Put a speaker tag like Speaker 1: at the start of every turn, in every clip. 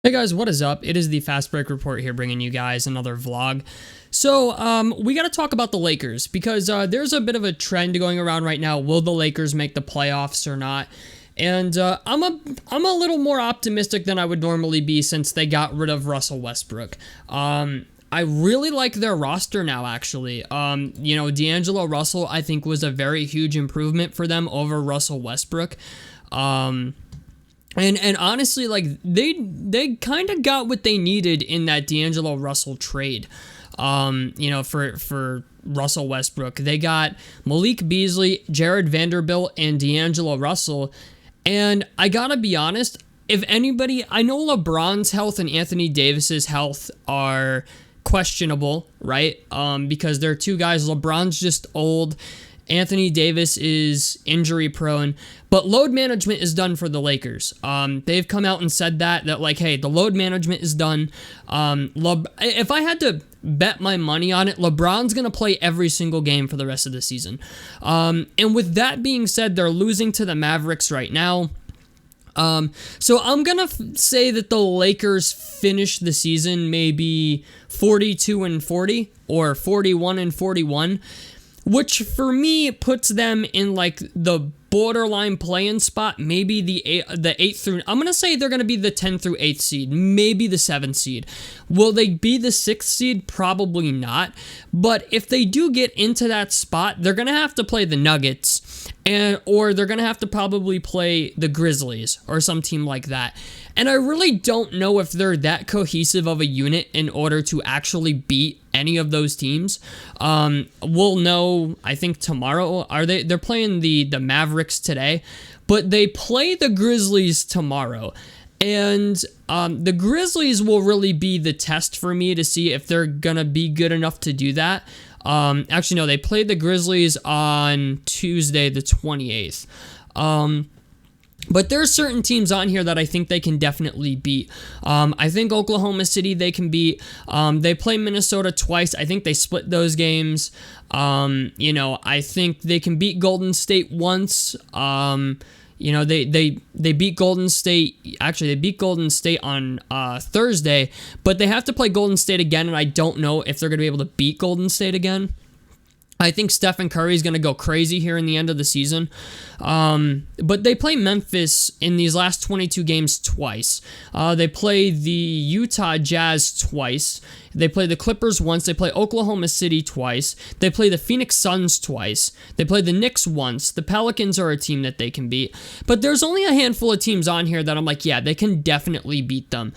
Speaker 1: Hey guys, what is up? It is the Fast Break Report here, bringing you guys another vlog. So, we got to talk about the Lakers because there's a bit of a trend going around right now. Will the Lakers make the playoffs or not? And I'm a little more optimistic than I would normally be since they got rid of Russell Westbrook. I really like their roster now, actually. D'Angelo Russell, I think, was a very huge improvement for them over Russell Westbrook. And honestly, like they kind of got what they needed in that D'Angelo Russell trade. For Russell Westbrook, they got Malik Beasley, Jared Vanderbilt, and D'Angelo Russell. And I gotta be honest, if anybody, I know LeBron's health and Anthony Davis's health are questionable, right? Because they're two guys. LeBron's just old. Anthony Davis is injury prone, but load management is done for the Lakers. They've come out and said that like, hey, the load management is done. If I had to bet my money on it, LeBron's going to play every single game for the rest of the season. And with that being said, they're losing to the Mavericks right now. So I'm going to say that the Lakers finish the season maybe 42-40 or 41-41. Which for me puts them in like the borderline play-in spot, maybe the 8th through. I'm gonna say they're gonna be the 10th through 8th seed, maybe the 7th seed. Will they be the 6th seed? Probably not. But if they do get into that spot, they're gonna have to play the Nuggets, or they're gonna have to probably play the Grizzlies or some team like that. And I really don't know if they're that cohesive of a unit in order to actually beat any of those teams. We'll know, I think, tomorrow. They're playing the Mavericks today, but they play the Grizzlies tomorrow. And the Grizzlies will really be the test for me to see if they're gonna be good enough to do that. Actually, no, they played the Grizzlies on Tuesday the 28th. But there are certain teams on here that I think they can definitely beat. I think Oklahoma City they can beat. They play Minnesota twice. I think they split those games. I think they can beat Golden State once. They beat Golden State. Actually, they beat Golden State on Thursday, but they have to play Golden State again, and I don't know if they're going to be able to beat Golden State again. I think Stephen Curry is going to go crazy here in the end of the season. But they play Memphis in these last 22 games twice. They play the Utah Jazz twice. They play the Clippers once. They play Oklahoma City twice. They play the Phoenix Suns twice. They play the Knicks once. The Pelicans are a team that they can beat. But there's only a handful of teams on here that I'm like, yeah, they can definitely beat them.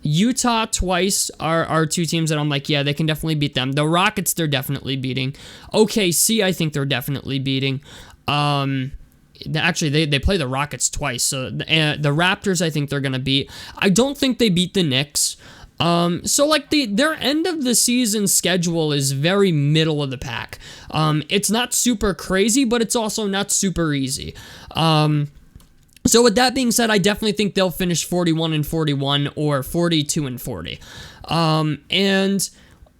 Speaker 1: Utah twice are two teams that I'm like, yeah, they can definitely beat them. The Rockets, they're definitely beating. OKC, I think they're definitely beating. Actually, they play the Rockets twice. So the Raptors, I think they're going to beat. I don't think they beat the Knicks. Their end of the season schedule is very middle of the pack. It's not super crazy, but it's also not super easy. So with that being said, I definitely think they'll finish 41-41 or 42-40. And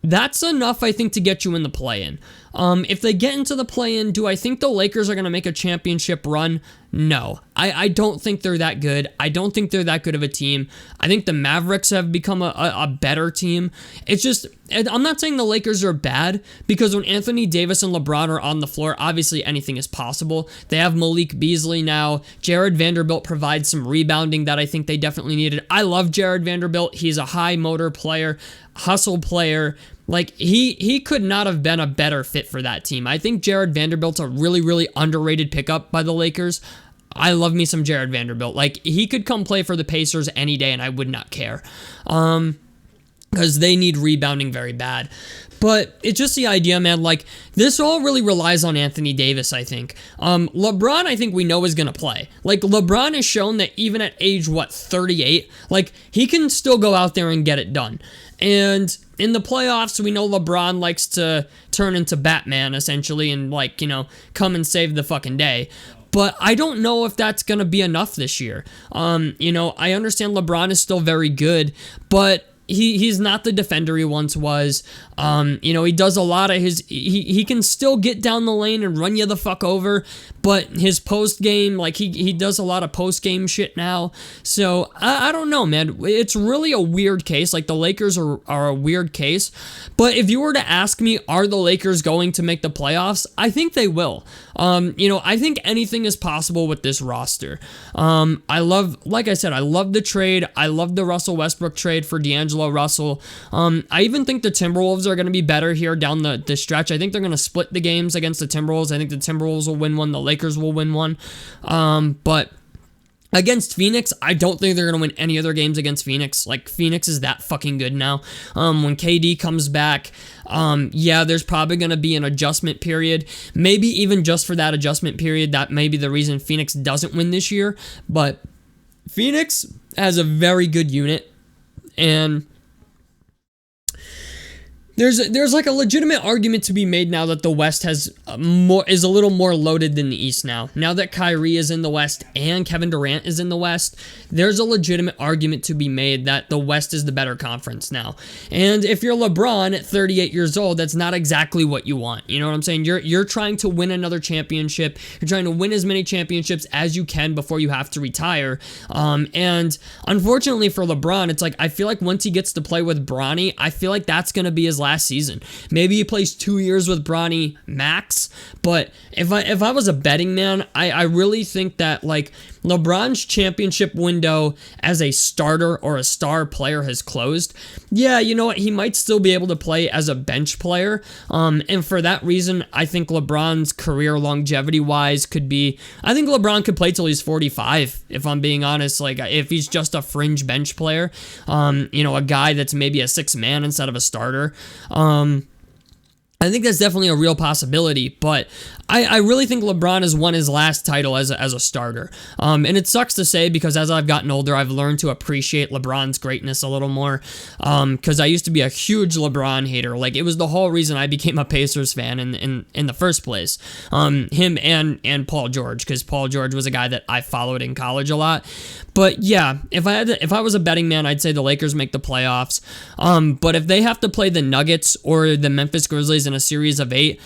Speaker 1: that's enough, I think, to get you in the play-in. If they get into the play-in, do I think the Lakers are going to make a championship run? No. I don't think they're that good. I don't think they're that good of a team. I think the Mavericks have become a better team. It's just, I'm not saying the Lakers are bad, because when Anthony Davis and LeBron are on the floor, obviously anything is possible. They have Malik Beasley now. Jared Vanderbilt provides some rebounding that I think they definitely needed. I love Jared Vanderbilt. He's a high motor player, hustle player. Like, he could not have been a better fit for that team. I think Jared Vanderbilt's a really, really underrated pickup by the Lakers. I love me some Jared Vanderbilt. Like, he could come play for the Pacers any day, and I would not care. Because they need rebounding very bad. But it's just the idea, man. Like, this all really relies on Anthony Davis, I think. LeBron, I think we know is going to play. Like, LeBron has shown that even at age, 38? Like, he can still go out there and get it done. And in the playoffs, we know LeBron likes to turn into Batman, essentially, and, come and save the fucking day. But I don't know if that's going to be enough this year. I understand LeBron is still very good, but he's not the defender he once was. He does a lot of he can still get down the lane and run you the fuck over, but his post game, like he does a lot of post game shit now. So I don't know, man. It's really a weird case. Like the Lakers are a weird case. But if you were to ask me, are the Lakers going to make the playoffs? I think they will. I think anything is possible with this roster. Like I said, I love the trade. I love the Russell Westbrook trade for D'Angelo Russell. I even think the Timberwolves are going to be better here down the stretch. I think they're going to split the games against the Timberwolves. I think the Timberwolves will win one. The Lakers will win one. But against Phoenix, I don't think they're going to win any other games against Phoenix. Like, Phoenix is that fucking good now. When KD comes back, there's probably going to be an adjustment period. Maybe even just for that adjustment period, that may be the reason Phoenix doesn't win this year. But Phoenix has a very good unit, and there's like a legitimate argument to be made now that the West is a little more loaded than the East now. Now that Kyrie is in the West and Kevin Durant is in the West, there's a legitimate argument to be made that the West is the better conference now. And if you're LeBron at 38 years old, that's not exactly what you want. You know what I'm saying? You're trying to win another championship. You're trying to win as many championships as you can before you have to retire. And unfortunately for LeBron, it's like I feel like once he gets to play with Bronny, I feel like that's going to be his last season. Maybe he plays 2 years with Bronny max, but if I was a betting man, I really think that like LeBron's championship window as a starter or a star player has closed. Yeah, you know what? He might still be able to play as a bench player. And for that reason, I think LeBron's career longevity-wise I think LeBron could play till he's 45, if I'm being honest. Like, if he's just a fringe bench player, a guy that's maybe a sixth man instead of a starter. I think that's definitely a real possibility, but I really think LeBron has won his last title as a starter. And it sucks to say because as I've gotten older, I've learned to appreciate LeBron's greatness a little more. Because I used to be a huge LeBron hater. Like, it was the whole reason I became a Pacers fan in the first place. Him and Paul George, because Paul George was a guy that I followed in college a lot. But yeah, if I was a betting man, I'd say the Lakers make the playoffs. But if they have to play the Nuggets or the Memphis Grizzlies in a series of 8,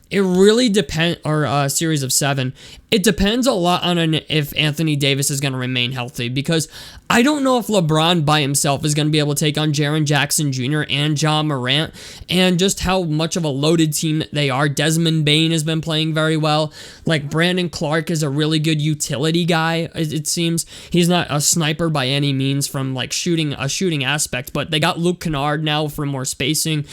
Speaker 1: it really depends, or a series of 7. It depends a lot on if Anthony Davis is going to remain healthy, because I don't know if LeBron by himself is going to be able to take on Jaren Jackson Jr. and Ja Morant, and just how much of a loaded team they are. Desmond Bane has been playing very well. Like, Brandon Clark is a really good utility guy, it seems. He's not a sniper by any means from like shooting aspect, but they got Luke Kennard now for more spacing.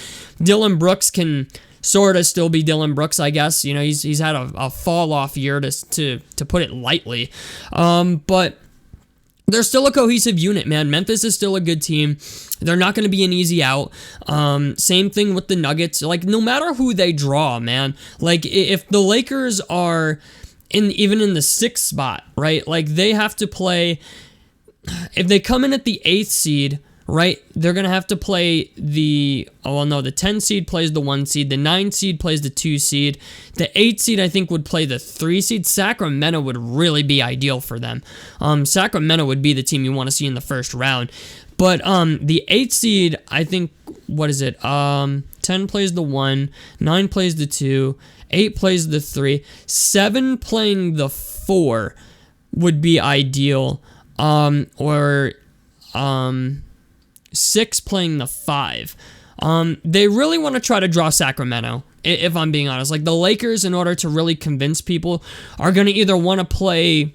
Speaker 1: Dylan Brooks can sort of still be Dylan Brooks, I guess. You know, he's had a fall off year to put it lightly. But they're still a cohesive unit, man. Memphis is still a good team. They're not going to be an easy out. Same thing with the Nuggets. Like, no matter who they draw, man. Like, if the Lakers are even in the 6th spot, right? Like, they have to play. If they come in at the 8th seed, right, they're going to have to play the 10 seed plays the 1 seed, the 9 seed plays the 2 seed, the 8 seed I think would play the 3 seed. Sacramento would really be ideal for them. Sacramento would be the team you want to see in the first round. But the 8 seed, I think, 10 plays the 1, 9 plays the 2, 8 plays the 3, 7 playing the 4 would be ideal. Or 6 playing the 5. They really want to try to draw Sacramento, if I'm being honest. Like, the Lakers, in order to really convince people, are going to either want to play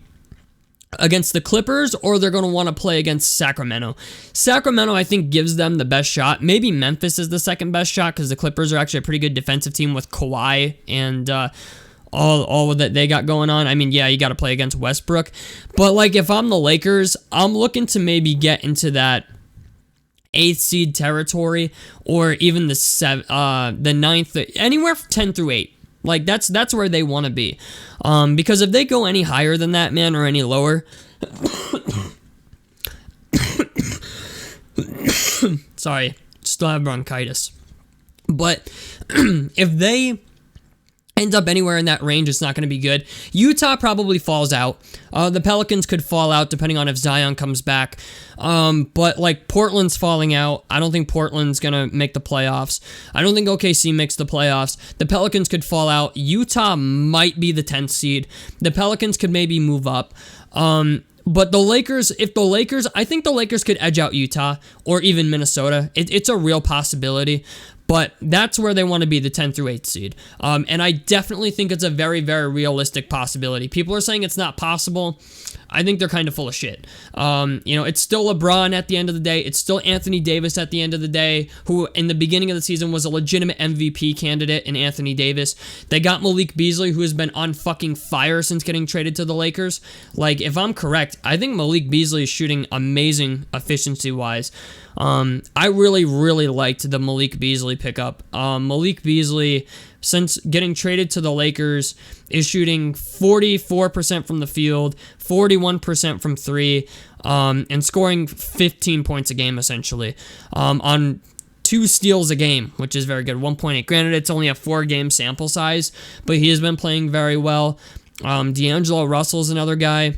Speaker 1: against the Clippers or they're going to want to play against Sacramento. Sacramento, I think, gives them the best shot. Maybe Memphis is the second best shot because the Clippers are actually a pretty good defensive team with Kawhi and all that they got going on. I mean, yeah, you got to play against Westbrook. But, like, if I'm the Lakers, I'm looking to maybe get into that 8th seed territory, or even the 9th, anywhere from 10 through 8. Like, that's where they want to be. Because if they go any higher than that, man, or any lower, sorry, still have bronchitis. But if ends up anywhere in that range, it's not going to be good. Utah probably falls out. The Pelicans could fall out depending on if Zion comes back. But like Portland's falling out. I don't think Portland's going to make the playoffs. I don't think OKC makes the playoffs. The Pelicans could fall out. Utah might be the 10th seed. The Pelicans could maybe move up. But the Lakers, I think the Lakers could edge out Utah or even Minnesota. It's a real possibility. But that's where they want to be, the 10th through 8th seed. And I definitely think it's a very, very realistic possibility. People are saying it's not possible. I think they're kind of full of shit. It's still LeBron at the end of the day. It's still Anthony Davis at the end of the day, who in the beginning of the season was a legitimate MVP candidate in Anthony Davis. They got Malik Beasley, who has been on fucking fire since getting traded to the Lakers. Like, if I'm correct, I think Malik Beasley is shooting amazing efficiency-wise. I really, really liked the Malik Beasley pickup. Malik Beasley, since getting traded to the Lakers, is shooting 44% from the field, 41% from three, and scoring 15 points a game, essentially, on 2 steals a game, which is very good, 1.8. Granted, it's only a 4-game sample size, but he has been playing very well. D'Angelo Russell's another guy.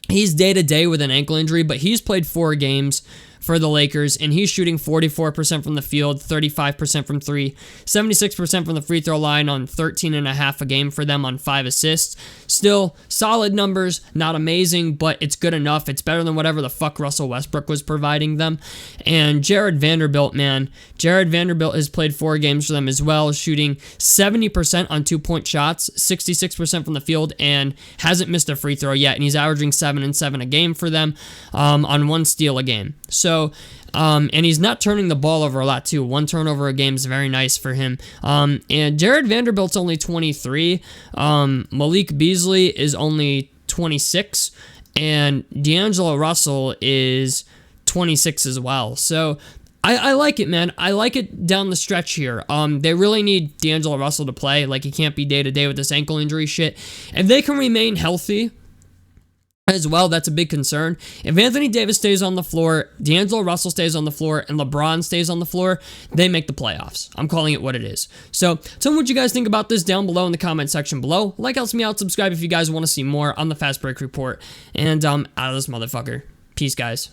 Speaker 1: He's day-to-day with an ankle injury, but he's played 4 games for the Lakers, and he's shooting 44% from the field, 35% from 3, 76% from the free throw line on 13.5 a game for them on 5 assists. Still, solid numbers, not amazing, but it's good enough. It's better than whatever the fuck Russell Westbrook was providing them. And Jared Vanderbilt, man. Jared Vanderbilt has played 4 games for them as well, shooting 70% on 2-point shots, 66% from the field, and hasn't missed a free throw yet, and he's averaging 7 and 7 a game for them, on 1 steal a game. So, and he's not turning the ball over a lot, too. 1 turnover a game is very nice for him. And Jared Vanderbilt's only 23. Malik Beasley is only 26. And D'Angelo Russell is 26 as well. So, I like it, man. I like it down the stretch here. They really need D'Angelo Russell to play. Like, he can't be day-to-day with this ankle injury shit. If they can remain healthy as well, that's a big concern. If Anthony Davis stays on the floor, D'Angelo Russell stays on the floor, and LeBron stays on the floor, they make the playoffs. I'm calling it what it is. So, tell me what you guys think about this down below in the comment section below. Like helps me out. Subscribe if you guys want to see more on the Fast Break Report. And out of this motherfucker. Peace, guys.